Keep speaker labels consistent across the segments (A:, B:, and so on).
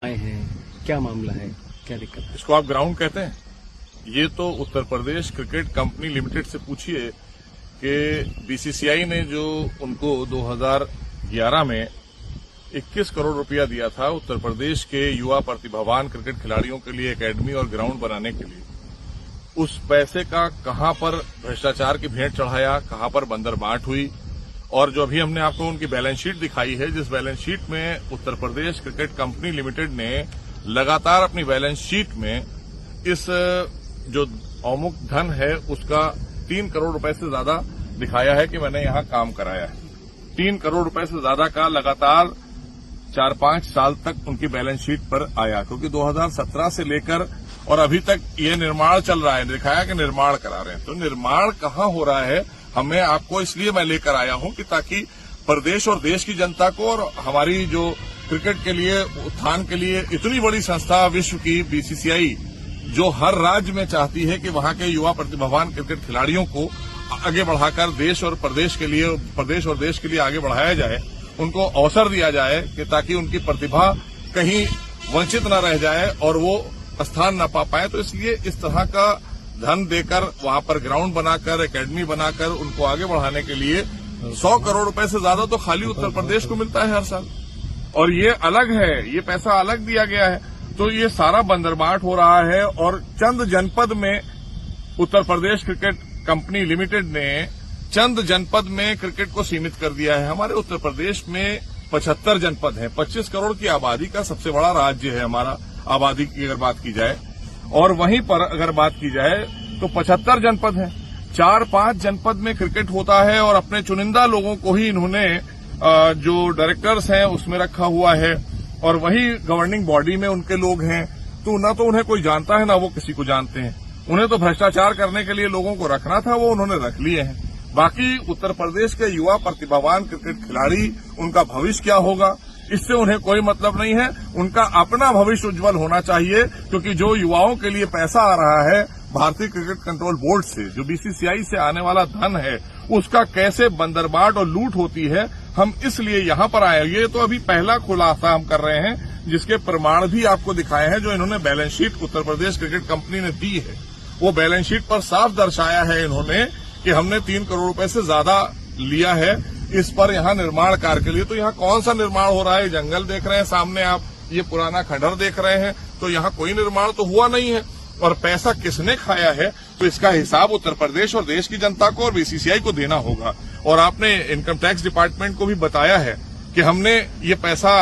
A: आए हैं, क्या मामला है, क्या दिक्कत है?
B: इसको आप ग्राउंड कहते हैं? ये तो Uttar Pradesh cricket company limited से पूछिए कि बीसीसीआई ने जो उनको 2011 में 21 करोड़ रुपया दिया था उत्तर प्रदेश के युवा प्रतिभावान क्रिकेट खिलाड़ियों के लिए एकेडमी और ग्राउंड बनाने के लिए, उस पैसे का कहां पर भ्रष्टाचार की भेंट चढ़ाया, कहां पर बंदरबाट हुई। और जो अभी हमने आपको उनकी बैलेंस शीट दिखाई है, जिस बैलेंस शीट में Uttar Pradesh cricket company limited ने लगातार अपनी बैलेंस शीट में इस जो अमुक धन है उसका 3 करोड़ रुपए से ज्यादा दिखाया है कि मैंने यहां काम कराया है। 3 करोड़ रुपए से ज्यादा का लगातार 4-5 साल तक उनकी बैलेंस शीट पर आया, क्योंकि 2017 से लेकर और अभी तक ये निर्माण चल रहा है। दिखाया कि निर्माण करा रहे हैं, तो निर्माण कहाँ हो रहा है हमें आपको इसलिए मैं लेकर आया हूं कि ताकि प्रदेश और देश की जनता को और हमारी जो क्रिकेट के लिए उत्थान के लिए इतनी बड़ी संस्था विश्व की बीसीसीआई, जो हर राज्य में चाहती है कि वहां के युवा प्रतिभावान क्रिकेट खिलाड़ियों को आगे बढ़ाकर देश और देश के लिए आगे बढ़ाया जाए, उनको अवसर दिया जाए कि ताकि उनकी प्रतिभा कहीं वंचित न रह जाए और वो स्थान न पा पाए। तो इसलिए इस तरह का धन देकर वहां पर ग्राउंड बनाकर एकेडमी बनाकर उनको आगे बढ़ाने के लिए 100 करोड़ रुपए से ज्यादा तो खाली उत्तर प्रदेश को मिलता है हर साल, और ये अलग है, ये पैसा अलग दिया गया है। तो ये सारा बंदरबाट हो रहा है और चंद जनपद में Uttar Pradesh cricket company limited ने चंद जनपद में क्रिकेट को सीमित कर दिया है। हमारे उत्तर प्रदेश में 75 जनपद हैं, 25 करोड़ की आबादी का सबसे बड़ा राज्य है हमारा, आबादी की अगर बात की जाए। और वहीं पर अगर बात की जाए तो 75 जनपद हैं, 4-5 जनपद में क्रिकेट होता है और अपने चुनिंदा लोगों को ही इन्होंने जो डायरेक्टर्स हैं उसमें रखा हुआ है, और वही गवर्निंग बॉडी में उनके लोग हैं। तो न तो उन्हें कोई जानता है, ना वो किसी को जानते हैं। उन्हें तो भ्रष्टाचार करने के लिए लोगों को रखना था, वो उन्होंने रख लिए हैं। बाकी उत्तर प्रदेश के युवा प्रतिभावान क्रिकेट खिलाड़ी, उनका भविष्य क्या होगा, इससे उन्हें कोई मतलब नहीं है। उनका अपना भविष्य उज्जवल होना चाहिए, क्योंकि जो युवाओं के लिए पैसा आ रहा है भारतीय क्रिकेट कंट्रोल बोर्ड से, जो बीसीसीआई से आने वाला धन है, उसका कैसे बंदरबाट और लूट होती है, हम इसलिए यहां पर आए। ये तो अभी पहला खुलासा हम कर रहे हैं, जिसके प्रमाण भी आपको दिखाए हैं। जो इन्होंने balance sheet Uttar Pradesh cricket company ने दी है, वो बैलेंस शीट पर साफ दर्शाया है इन्होंने कि हमने 3 करोड़ रुपए से ज्यादा लिया है इस पर यहाँ निर्माण कार्य के लिए। तो यहाँ कौन सा निर्माण हो रहा है? जंगल देख रहे हैं सामने आप, ये पुराना खंडर देख रहे हैं, तो यहाँ कोई निर्माण तो हुआ नहीं है। और पैसा किसने खाया है, तो इसका हिसाब उत्तर प्रदेश और देश की जनता को और बीसीसीआई को देना होगा। और आपने इनकम टैक्स डिपार्टमेंट को भी बताया है कि हमने ये पैसा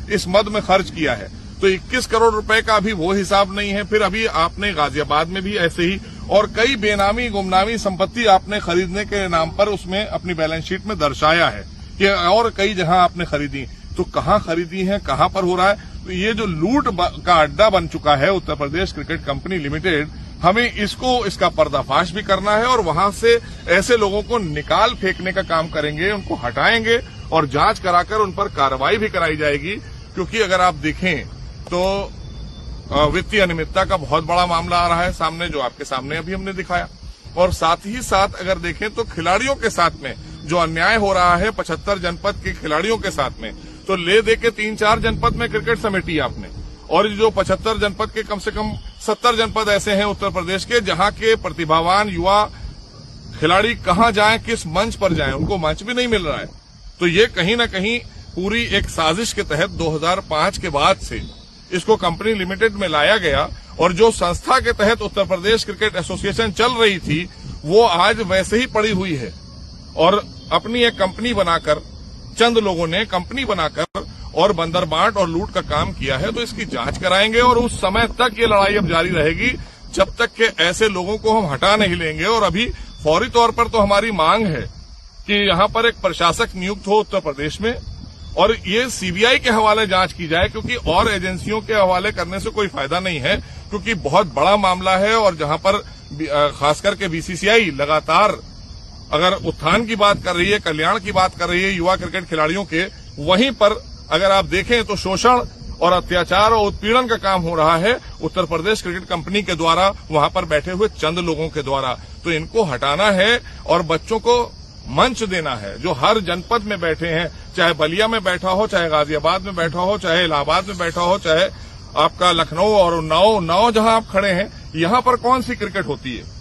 B: इस मद में खर्च किया है, तो 21 करोड़ रुपए का अभी वो हिसाब नहीं है। फिर अभी आपने गाजियाबाद में भी ऐसे ही और कई बेनामी गुमनामी संपत्ति आपने खरीदने के नाम पर उसमें अपनी बैलेंस शीट में दर्शाया है कि और कई जहां आपने खरीदी, तो कहां खरीदी है, कहां पर हो रहा है। तो ये जो लूट का अड्डा बन चुका है Uttar Pradesh cricket company limited, हमें इसका पर्दाफाश भी करना है और वहां से ऐसे लोगों को निकाल फेंकने का काम करेंगे, उनको हटाएंगे और जांच कराकर उन पर कार्रवाई भी कराई जाएगी। क्योंकि अगर आप देखें तो वित्तीय अनियमितता का बहुत बड़ा मामला आ रहा है सामने, जो आपके सामने अभी हमने दिखाया। और साथ ही साथ अगर देखें तो खिलाड़ियों के साथ में जो अन्याय हो रहा है 75 जनपद के खिलाड़ियों के साथ में, तो ले दे के 3-4 जनपद में क्रिकेट समेटी आपने, और जो 75 जनपद के कम से कम 70 जनपद ऐसे हैं उत्तर प्रदेश के, जहां के प्रतिभावान युवा खिलाड़ी कहां जाएं, किस मंच पर जाएं, उनको मंच भी नहीं मिल रहा है। तो ये कहीं न कहीं पूरी एक साजिश के तहत 2005 के बाद से इसको कंपनी लिमिटेड में लाया गया, और जो संस्था के तहत उत्तर प्रदेश क्रिकेट एसोसिएशन चल रही थी वो आज वैसे ही पड़ी हुई है। और अपनी एक कंपनी बनाकर, चंद लोगों ने कंपनी बनाकर और बंदरबाट और लूट का काम किया है। तो इसकी जांच कराएंगे और उस समय तक ये लड़ाई अब जारी रहेगी जब तक कि ऐसे लोगों को हम हटा नहीं लेंगे। और अभी फौरी तौर पर तो हमारी मांग है कि यहाँ पर एक प्रशासक नियुक्त हो उत्तर प्रदेश में, और ये सीबीआई के हवाले जांच की जाए, क्योंकि और एजेंसियों के हवाले करने से कोई फायदा नहीं है, क्योंकि बहुत बड़ा मामला है। और जहां पर खास करके बीसीसीआई लगातार अगर उत्थान की बात कर रही है, कल्याण की बात कर रही है युवा क्रिकेट खिलाड़ियों के, वहीं पर अगर आप देखें तो शोषण और अत्याचार और उत्पीड़न का काम हो रहा है उत्तर प्रदेश क्रिकेट कंपनी के द्वारा, वहां पर बैठे हुए चंद लोगों के द्वारा। तो इनको हटाना है और बच्चों को मंच देना है, जो हर जनपद में बैठे हैं, चाहे बलिया में बैठा हो, चाहे गाजियाबाद में बैठा हो, चाहे इलाहाबाद में बैठा हो, चाहे आपका लखनऊ और उन्नाव जहां आप खड़े हैं, यहां पर कौन सी क्रिकेट होती है?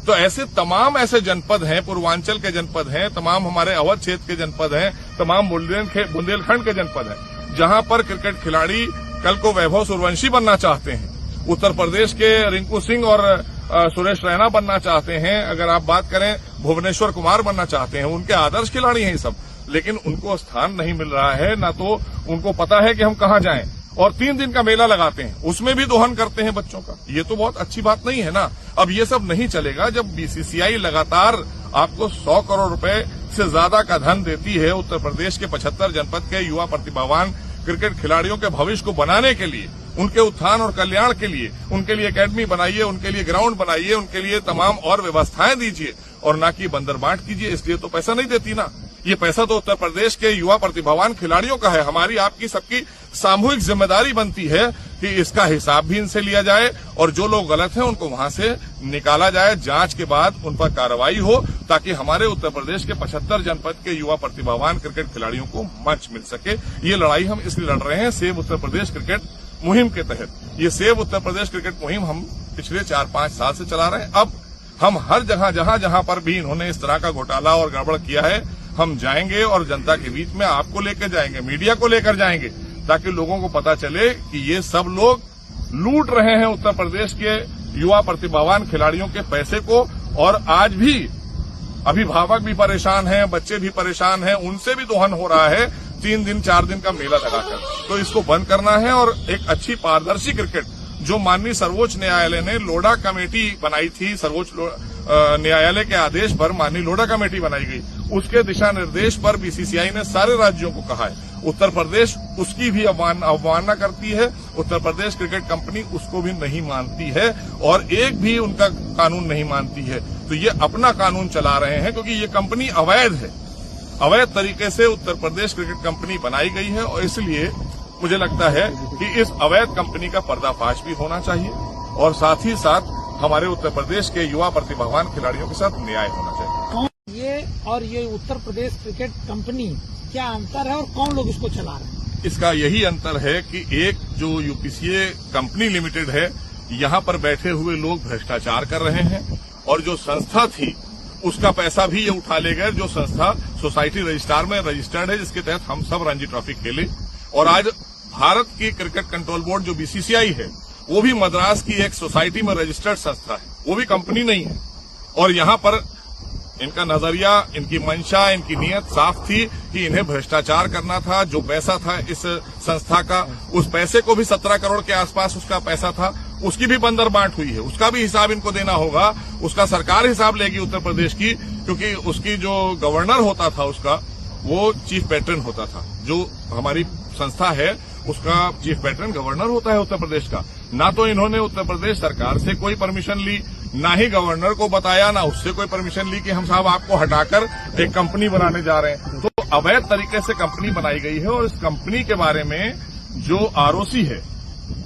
B: तो ऐसे तमाम ऐसे जनपद हैं, पूर्वांचल के जनपद हैं, तमाम हमारे अवध क्षेत्र के जनपद हैं, तमाम बुंदेलखंड के जनपद हैं, जहां पर क्रिकेट खिलाड़ी कल को वैभव सूर्यवंशी बनना चाहते हैं, उत्तर प्रदेश के रिंकू सिंह और सुरेश रैना बनना चाहते हैं, अगर आप बात करें भुवनेश्वर कुमार बनना चाहते हैं, उनके आदर्श खिलाड़ी हैं ये सब, लेकिन उनको स्थान नहीं मिल रहा है, ना तो उनको पता है कि हम कहां जाएं। और 3 दिन का मेला लगाते हैं, उसमें भी दोहन करते हैं बच्चों का। ये तो बहुत अच्छी बात नहीं है ना। अब ये सब नहीं चलेगा जब बीसीसीआई लगातार आपको 100 करोड़ रुपए से ज्यादा का धन देती है उत्तर प्रदेश के 75 जनपद के युवा प्रतिभावान क्रिकेट खिलाड़ियों के भविष्य को बनाने के लिए, उनके उत्थान और कल्याण के लिए, उनके लिए एकेडमी बनाइए, उनके लिए ग्राउंड बनाइए, उनके लिए तमाम और व्यवस्थाएं दीजिए, और ना कि बंदरबाट कीजिए। इसलिए तो पैसा नहीं देती ना। ये पैसा तो उत्तर प्रदेश के युवा प्रतिभावान खिलाड़ियों का है। हमारी आपकी सबकी सामूहिक जिम्मेदारी बनती है कि इसका हिसाब भी इनसे लिया जाए, और जो लोग गलत हैं उनको वहां से निकाला जाए, जांच के बाद उन पर कार्रवाई हो, ताकि हमारे उत्तर प्रदेश के 75 जनपद के युवा प्रतिभावान क्रिकेट खिलाड़ियों को मंच मिल सके। ये लड़ाई हम इसलिए लड़ रहे हैं सेव उत्तर प्रदेश क्रिकेट मुहिम के तहत। ये सेव उत्तर प्रदेश क्रिकेट मुहिम हम पिछले 4-5 साल से चला रहे हैं। अब हम हर जहां जहां पर भी इन्होंने इस तरह का घोटाला और गड़बड़ किया है, हम जाएंगे और जनता के बीच में आपको लेकर जाएंगे, मीडिया को लेकर जाएंगे, ताकि लोगों को पता चले कि ये सब लोग लूट रहे हैं उत्तर प्रदेश के युवा प्रतिभावान खिलाड़ियों के पैसे को। और आज भी अभिभावक भी परेशान हैं, बच्चे भी परेशान हैं, उनसे भी दोहन हो रहा है 3 दिन 4 दिन का मेला लगाकर। तो इसको बंद करना है, और एक अच्छी पारदर्शी क्रिकेट जो माननीय सर्वोच्च न्यायालय ने लोढ़ा कमेटी बनाई थी, सर्वोच्च न्यायालय के आदेश पर माननीय लोढ़ा कमेटी बनाई गई, उसके दिशा निर्देश पर बीसीसीआई ने सारे राज्यों को कहा है। उत्तर प्रदेश उसकी भी अवमानना करती है, उत्तर प्रदेश क्रिकेट कंपनी उसको भी नहीं मानती है, और एक भी उनका कानून नहीं मानती है। तो ये अपना कानून चला रहे हैं, क्योंकि ये कंपनी अवैध है। अवैध तरीके से उत्तर प्रदेश क्रिकेट कंपनी बनाई गई है, और इसलिए मुझे लगता है कि इस अवैध कंपनी का पर्दाफाश भी होना चाहिए, और साथ ही साथ हमारे उत्तर प्रदेश के युवा प्रतिभावान खिलाड़ियों के साथ न्याय होना चाहिए।
C: ये और ये उत्तर प्रदेश क्रिकेट कंपनी क्या अंतर है, और कौन लोग इसको चला रहे हैं?
B: इसका यही अंतर है कि एक जो यूपीसीए कंपनी लिमिटेड है, यहाँ पर बैठे हुए लोग भ्रष्टाचार कर रहे हैं, और जो संस्था थी उसका पैसा भी ये उठा ले गए। जो संस्था सोसाइटी रजिस्ट्रार में रजिस्टर्ड है, जिसके तहत हम सब रणजी ट्रॉफी खेले, और आज भारत की क्रिकेट कंट्रोल बोर्ड जो बीसीसीआई है, वो भी मद्रास की एक सोसाइटी में रजिस्टर्ड संस्था है, वो भी कंपनी नहीं है। और यहाँ पर इनका नजरिया, इनकी मंशा, इनकी नीयत साफ थी कि इन्हें भ्रष्टाचार करना था। जो पैसा था इस संस्था का, उस पैसे को भी 17 करोड़ के आसपास उसका पैसा था, उसकी भी बंदरबाट हुई है, उसका भी हिसाब इनको देना होगा। उसका सरकार हिसाब लेगी उत्तर प्रदेश की, क्योंकि उसकी जो गवर्नर होता था उसका, वो चीफ पैट्रन होता था। जो हमारी संस्था है उसका चीफ पैट्रन गवर्नर होता है उत्तर प्रदेश का। ना तो इन्होंने उत्तर प्रदेश सरकार से कोई परमिशन ली, ना ही गवर्नर को बताया, ना उससे कोई परमिशन ली कि हम साहब आपको हटाकर एक कंपनी बनाने जा रहे हैं। तो अवैध तरीके से कंपनी बनाई गई है, और इस कंपनी के बारे में जो आरओसी है,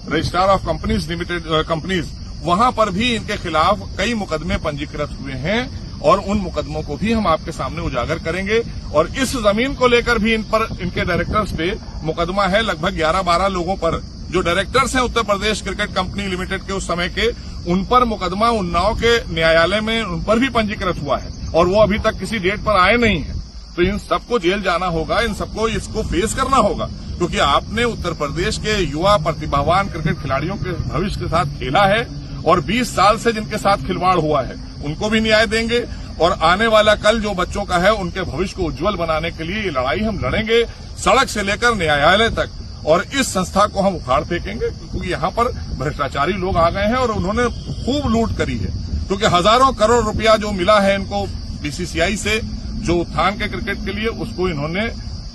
B: registrar of companies limited companies, वहां पर भी इनके खिलाफ कई मुकदमे पंजीकृत हुए हैं, और उन मुकदमों को भी हम आपके सामने उजागर करेंगे। और इस जमीन को लेकर भी इन पर, इनके डायरेक्टर्स पे मुकदमा है, लगभग 11-12 लोगों पर जो डायरेक्टर्स हैं Uttar Pradesh cricket company limited के उस समय के, उन पर मुकदमा उन्नाव के न्यायालय में उन पर भी पंजीकृत हुआ है, और वो अभी तक किसी डेट पर आए नहीं है। तो इन सबको जेल जाना होगा, इन सबको इसको फेस करना होगा, क्योंकि आपने उत्तर प्रदेश के युवा प्रतिभावान क्रिकेट खिलाड़ियों के भविष्य के साथ खेला है, और 20 साल से जिनके साथ खिलवाड़ हुआ है उनको भी न्याय देंगे, और आने वाला कल जो बच्चों का है उनके भविष्य को उज्जवल बनाने के लिए ये लड़ाई हम लड़ेंगे, सड़क से लेकर न्यायालय तक। और इस संस्था को हम उखाड़ फेंकेंगे, क्योंकि यहाँ पर भ्रष्टाचारी लोग आ गए हैं और उन्होंने खूब लूट करी है। क्योंकि हजारों करोड़ रुपया जो मिला है इनको बीसीसीआई से, जो उत्थान के क्रिकेट के लिए, उसको इन्होंने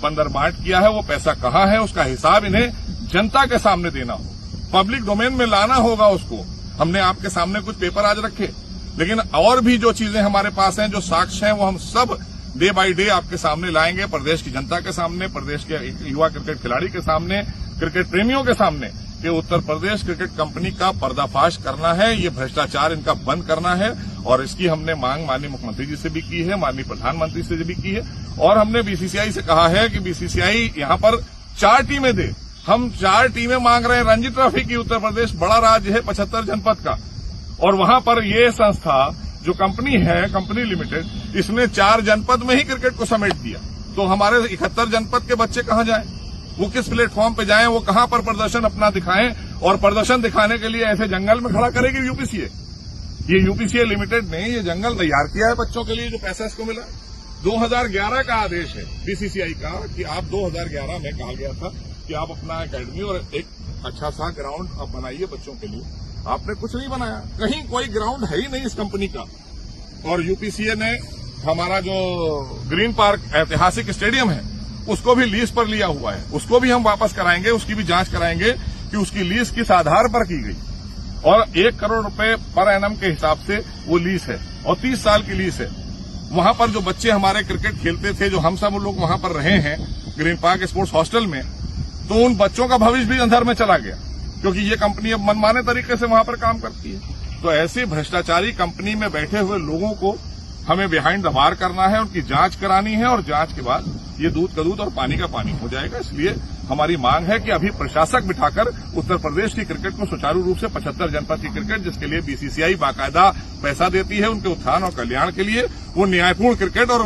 B: बंदरबाट किया है। वो पैसा कहाँ है, उसका हिसाब इन्हें जनता के सामने देना हो, पब्लिक डोमेन में लाना होगा उसको। हमने आपके सामने कुछ पेपर आज रखे, लेकिन और भी जो चीजें हमारे पास हैं, जो साक्ष्य हैं, वो हम सब डे बाय डे आपके सामने लाएंगे, प्रदेश की जनता के सामने, प्रदेश के युवा क्रिकेट खिलाड़ी के सामने, क्रिकेट प्रेमियों के सामने, कि उत्तर प्रदेश क्रिकेट कंपनी का पर्दाफाश करना है, ये भ्रष्टाचार इनका बंद करना है। और इसकी हमने मांग माननीय मुख्यमंत्री जी से भी की है, माननीय प्रधानमंत्री से भी की है, और हमने बीसीसीआई से कहा है कि बीसीसीआई यहाँ पर 4 टीमें दे, हम 4 टीमें मांग रहे हैं रणजी ट्रॉफी की। उत्तर प्रदेश बड़ा राज्य है 75 जनपद का, और वहां पर ये संस्था जो कंपनी है, कंपनी लिमिटेड, इसने 4 जनपद में ही क्रिकेट को समेट दिया। तो हमारे 71 जनपद के बच्चे कहां जाएं? वो किस प्लेटफॉर्म पे जाएं? वो कहां पर प्रदर्शन अपना दिखाएं? और प्रदर्शन दिखाने के लिए ऐसे जंगल में खड़ा करेगी यूपीसीए? ये यूपीसीए लिमिटेड ने ये जंगल तैयार किया है बच्चों के लिए, जो पैसा इसको मिला। 2011 का आदेश है बीसीसीआई का कि आप 2011 में कहा गया था कि आप अपना एकेडमी और एक अच्छा सा ग्राउंड आप बनाइए बच्चों के लिए। आपने कुछ नहीं बनाया, कहीं कोई ग्राउंड है ही नहीं इस कंपनी का। और यूपीसीए ने हमारा जो ग्रीन पार्क ऐतिहासिक स्टेडियम है उसको भी लीज पर लिया हुआ है, उसको भी हम वापस कराएंगे, उसकी भी जांच कराएंगे कि उसकी लीज किस आधार पर की गई। और 1 करोड़ रुपए पर एनम के हिसाब से वो लीज है और 30 साल की लीज है। वहां पर जो बच्चे हमारे क्रिकेट खेलते थे, जो हम सब लोग वहां पर रहे हैं ग्रीन पार्क स्पोर्ट्स हॉस्टल में, तो उन बच्चों का भविष्य भी अंधेर में चला गया, क्योंकि ये कंपनी अब मनमाने तरीके से वहां पर काम करती है। तो ऐसी भ्रष्टाचारी कंपनी में बैठे हुए लोगों को हमें बिहाइंड द बार करना है, उनकी जांच करानी है, और जांच के बाद ये दूध का दूध और पानी का पानी हो जाएगा। इसलिए हमारी मांग है कि अभी प्रशासक बिठाकर उत्तर प्रदेश की क्रिकेट को सुचारू रूप से 75 जनपद की क्रिकेट, जिसके लिए बीसीसीआई बाकायदा पैसा देती है उनके उत्थान और कल्याण के लिए, वो न्यायपूर्ण क्रिकेट और